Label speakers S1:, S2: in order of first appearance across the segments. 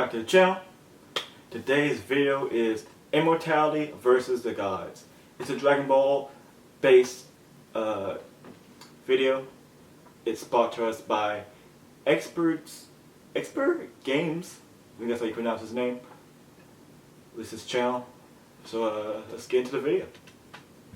S1: back to the channel. Today's video is Immortality versus the Gods. It's a Dragon Ball based video. It's brought to us by Expert Games. I think that's how you pronounce his name. This is his channel. So let's get into the video.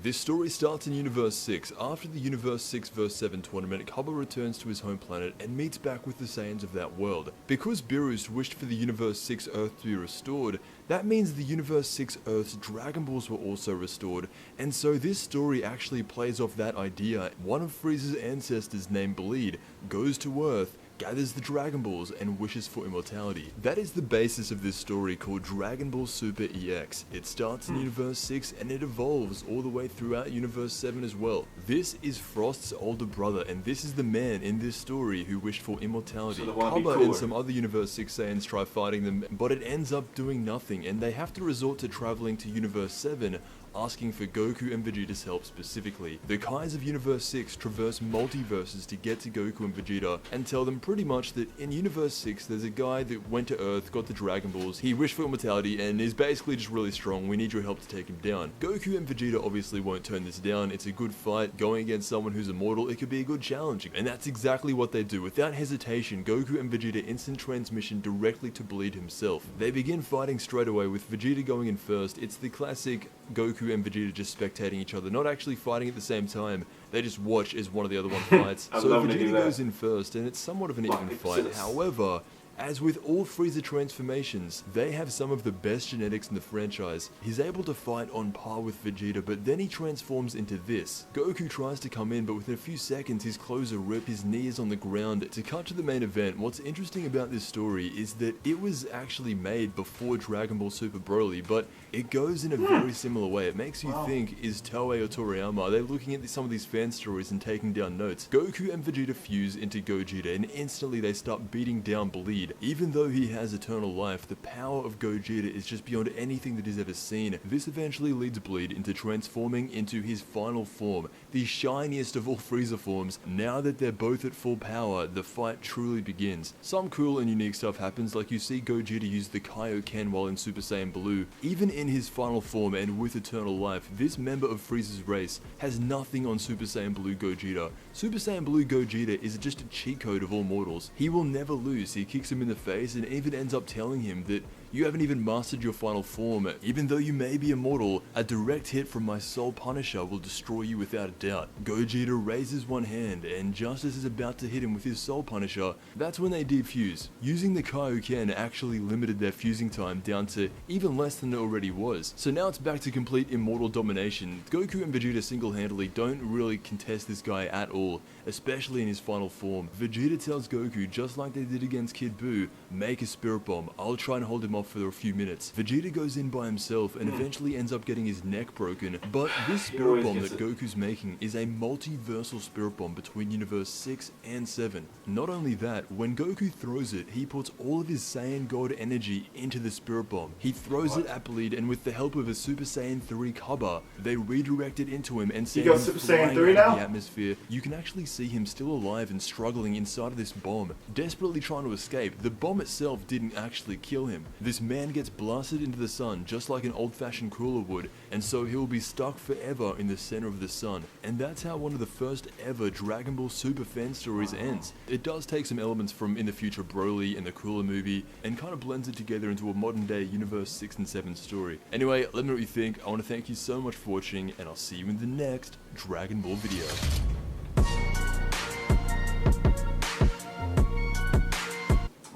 S2: This story starts in Universe 6. After the Universe 6 vs 7 tournament, Kubba returns to his home planet and meets back with the Saiyans of that world. Because Beerus wished for the Universe 6 Earth to be restored, that means the Universe 6 Earth's Dragon Balls were also restored, and so this story actually plays off that idea. One of Frieza's ancestors named Bleed goes to Earth, gathers the Dragon Balls, and wishes for immortality. That is the basis of this story called Dragon Ball Super EX. It starts in Universe 6 and it evolves all the way throughout Universe 7 as well. This is Frost's older brother, and this is the man in this story who wished for immortality.
S1: So
S2: Kubba and some other Universe 6 Saiyans try fighting them, but it ends up doing nothing, and they have to resort to traveling to Universe 7, asking for Goku and Vegeta's help specifically. The Kais of Universe 6 traverse multiverses to get to Goku and Vegeta and tell them pretty much that in Universe 6 there's a guy that went to Earth, got the Dragon Balls, he wished for immortality and is basically just really strong, we need your help to take him down. Goku and Vegeta obviously won't turn this down, it's a good fight, going against someone who's immortal, it could be a good challenge. And that's exactly what they do. Without hesitation, Goku and Vegeta instant transmission directly to Bleed himself. They begin fighting straight away with Vegeta going in first. It's the classic Goku and Vegeta just spectating each other, not actually fighting at the same time. They just watch as one of the other one fights. So Vegeta goes in first, and it's somewhat of an even fight. However, as with all Frieza transformations, they have some of the best genetics in the franchise. He's able to fight on par with Vegeta, but then he transforms into this. Goku tries to come in, but within a few seconds his clothes are ripped, his knee is on the ground. To cut to the main event, what's interesting about this story is that it was actually made before Dragon Ball Super Broly, but it goes in a very similar way. It makes you think, is Toei or Toriyama, are they looking at some of these fan stories and taking down notes? Goku and Vegeta fuse into Gogeta, and instantly they start beating down Bleed. Even though he has eternal life, the power of Gogeta is just beyond anything that he's ever seen. This eventually leads Bleed into transforming into his final form, the shiniest of all Frieza forms. Now that they're both at full power, the fight truly begins. Some cool and unique stuff happens, like you see Gogeta use the Kaioken while in Super Saiyan Blue. Even in his final form and with eternal life, this member of Frieza's race has nothing on Super Saiyan Blue Gogeta. Super Saiyan Blue Gogeta is just a cheat code of all mortals. He will never lose. He kicks him in the face and even ends up telling him that you haven't even mastered your final form. Even though you may be immortal, a direct hit from my Soul Punisher will destroy you without a doubt. Gogeta raises one hand, and just as he's about to hit him with his Soul Punisher, that's when they defuse. Using the Kaioken actually limited their fusing time down to even less than it already was. So now it's back to complete immortal domination. Goku and Vegeta single-handedly don't really contest this guy at all, especially in his final form. Vegeta tells Goku, just like they did against Kid Buu, make a Spirit Bomb, I'll try and hold him off for a few minutes. Vegeta goes in by himself and eventually ends up getting his neck broken, but this Spirit Bomb that Goku's making is a multiversal Spirit Bomb between Universe 6 and 7. Not only that, when Goku throws it, he puts all of his Saiyan God energy into the Spirit Bomb. He throws it at Bleed, and with the help of a Super Saiyan 3 Kubba, they redirect it into him and send him flying out of the atmosphere. You can actually see him still alive and struggling inside of this bomb, desperately trying to escape. The bomb itself didn't actually kill him. This man gets blasted into the sun just like an old-fashioned cooler would, and so he'll be stuck forever in the center of the sun. And that's how one of the first ever Dragon Ball Super fan stories ends. It does take some elements from In the Future Broly and the Cooler movie and kind of blends it together into a modern day Universe 6 and 7 story. Anyway, let me know what you think. I want to thank you so much for watching, and I'll see you in the next Dragon Ball video.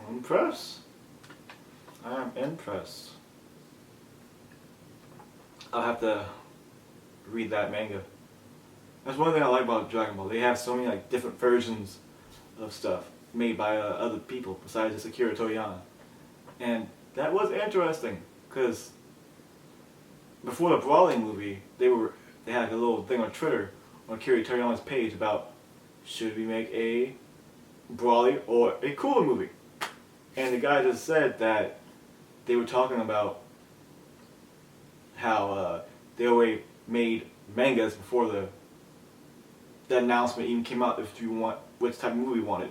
S1: Impressed. I'm impressed. I'll have to read that manga. That's one thing I like about Dragon Ball. They have so many like different versions of stuff made by other people besides just Akira Toriyama, and that was interesting because before the Brawling movie, they had like a little thing on Twitter on Akira Toriyama's page about should we make a Brawly or a Cooler movie, and the guy just said that they were talking about how they already made mangas before that announcement even came out if you want which type of movie you wanted.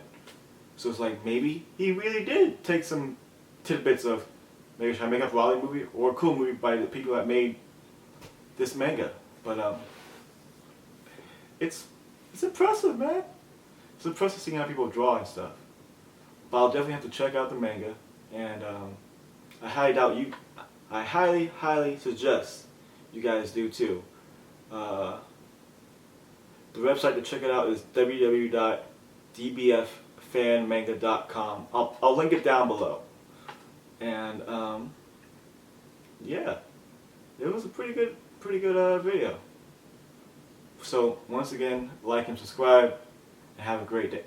S1: So it's like maybe he really did take some tidbits of maybe trying to make a Raleigh movie or a cool movie by the people that made this manga. But it's impressive, man. It's impressive seeing how people draw and stuff. But I'll definitely have to check out the manga, and I highly suggest you guys do too. The website to check it out is www.dbffanmanga.com. I'll link it down below. And yeah, it was a pretty good video. So once again, like and subscribe, and have a great day.